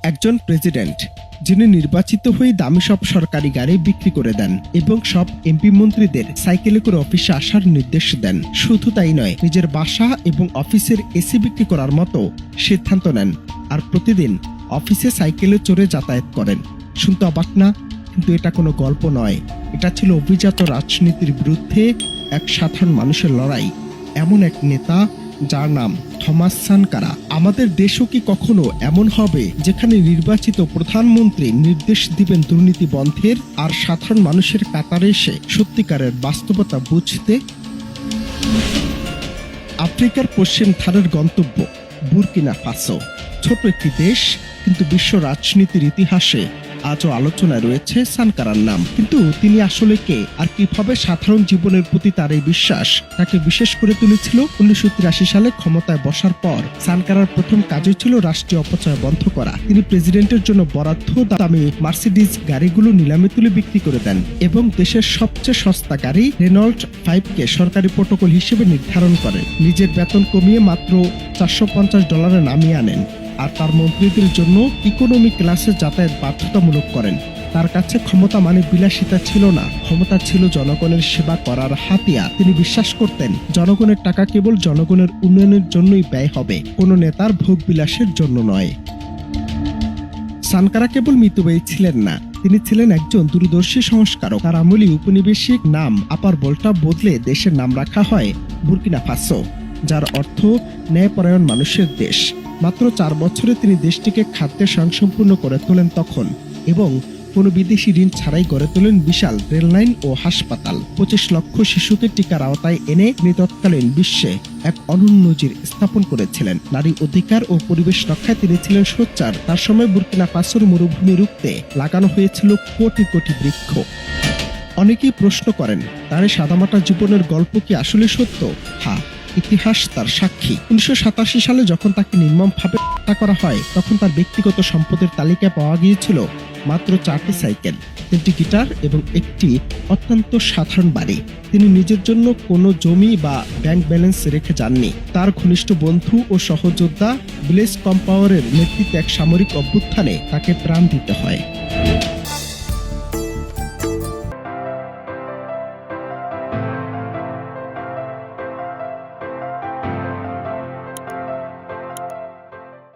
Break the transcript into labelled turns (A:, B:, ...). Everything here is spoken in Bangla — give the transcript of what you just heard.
A: একজন প্রেসিডেন্ট যিনি নির্বাচিত হয়ে দামি সব সরকারি গাড়ি বিক্রি করে দেন এবং সব এমপি মন্ত্রীদের সাইকেলে করে অফিসে আসার নির্দেশ দেন। শুধু তাই নয়, নিজের বাসা এবং অফিসের এসি বিক্রি করার মতো সিদ্ধান্ত নেন আর প্রতিদিন অফিসে সাইকেলে চড়ে যাতায়াত করেন। শুনতে অবাক না? কিন্তু এটা কোনো গল্প নয়, এটা ছিল অভিজাত রাজনীতির বিরুদ্ধে এক সাধারণ মানুষের লড়াই। এমন এক নেতা যার নাম থমাস সানকারা। আমাদের দেশও কি কখনো এমন হবে যেখানে নির্বাচিত প্রধানমন্ত্রী নির্দেশ দিবেন দুর্নীতি বন্ধের আর সাধারণ মানুষের কাতারে এসে সত্যিকারের বাস্তবতা বুঝতে? আফ্রিকার পশ্চিম ধারের গন্তব্য বুরকিনা ফাসো। ছোট একটি দেশ, কিন্তু বিশ্ব রাজনীতির ইতিহাসে আজও আলোচনায় রয়েছে সানকারার নাম। কিন্তু তিনি আসলে কে আর কিভাবে সাধারণ জীবনের প্রতি তার এই বিশ্বাস তাকে বিশেষ করে তুলেছিল? 1983 সালে ক্ষমতায় বসার পর সানকারার প্রথম কাজই ছিল রাষ্ট্রীয় অপচয় বন্ধ করা। তিনি প্রেসিডেন্টের জন্য বরাদ্দ দামি মার্সিডিজ গাড়িগুলো নিলামে তুলে বিক্রি করে দেন এবং দেশের সবচেয়ে সস্তা গাড়ি রেনল্ট 5কে সরকারি প্রোটোকল হিসেবে নির্ধারণ করেন। নিজের বেতন কমিয়ে মাত্র $450 নামিয়ে আনেন আর তার মন্ত্রীদের জন্য ইকোনমি ক্লাসে যাতায়াত বাধ্যতামূলক করেন। তার কাছে ক্ষমতা মানে বিলাসিতা ছিল না, ক্ষমতা ছিল জনগণের সেবা করার হাতিয়ার। তিনি বিশ্বাস করতেন জনগণের টাকা কেবল জনগণের উন্নয়নের জন্যই ব্যয় হবে, কোনো নেতার ভোগ বিলাসের জন্য নয়। সানকারা কেবল মিতব্যয়ী ছিলেন না, তিনি ছিলেন একজন দূরদর্শী সংস্কারক। তার আমলে উপনিবেশিক নাম আপার বলটা বদলে দেশের নাম রাখা হয় বুরকিনা ফাসো, যার অর্থ ন্যায়পরায়ণ মানুষের দেশ। মাত্র 4 বছরে তিনি দেশটিকে খাদ্যে স্বয়ংসম্পূর্ণ করে তোলেন তখন, এবং কোনো বিদেশি ঋণ ছাড়াই গড়ে তোলেন বিশাল রেললাইন ও হাসপাতাল। 25 লক্ষ শিশুকে টিকার আওতায় এনে তিনি তৎকালীন বিশ্বে এক অনন্য নজির স্থাপন করেছিলেন। নারী অধিকার ও পরিবেশ রক্ষায় তিনি ছিলেন সোচ্চার। তার সময় বুরকিনা ফাসোর মরুভূমি রুখতে লাগানো হয়েছিল কোটি কোটি বৃক্ষ। অনেকেই প্রশ্ন করেন, তার সাদামাটা জীবনের গল্প কি আসলে সত্য? হ্যাঁ, ইতিহাস তার সাক্ষী। 1987 সালে যখন তাকে নির্মমভাবে হত্যা করা হয়, তখন তার ব্যক্তিগত সম্পদের তালিকায় পাওয়া গিয়েছিল মাত্র 4টি সাইকেল, 3টি গিটার এবং একটি অত্যন্ত সাধারণ বাড়ি। তিনি নিজের জন্য কোনো জমি বা ব্যাংক ব্যালেন্স রেখে যাননি। তার ঘনিষ্ঠ বন্ধু ও সহযোদ্ধা ব্লেস কম্পাওয়ারের নেতৃত্বে এক সামরিক অভ্যুত্থানে তাকে প্রাণ দিতে হয়।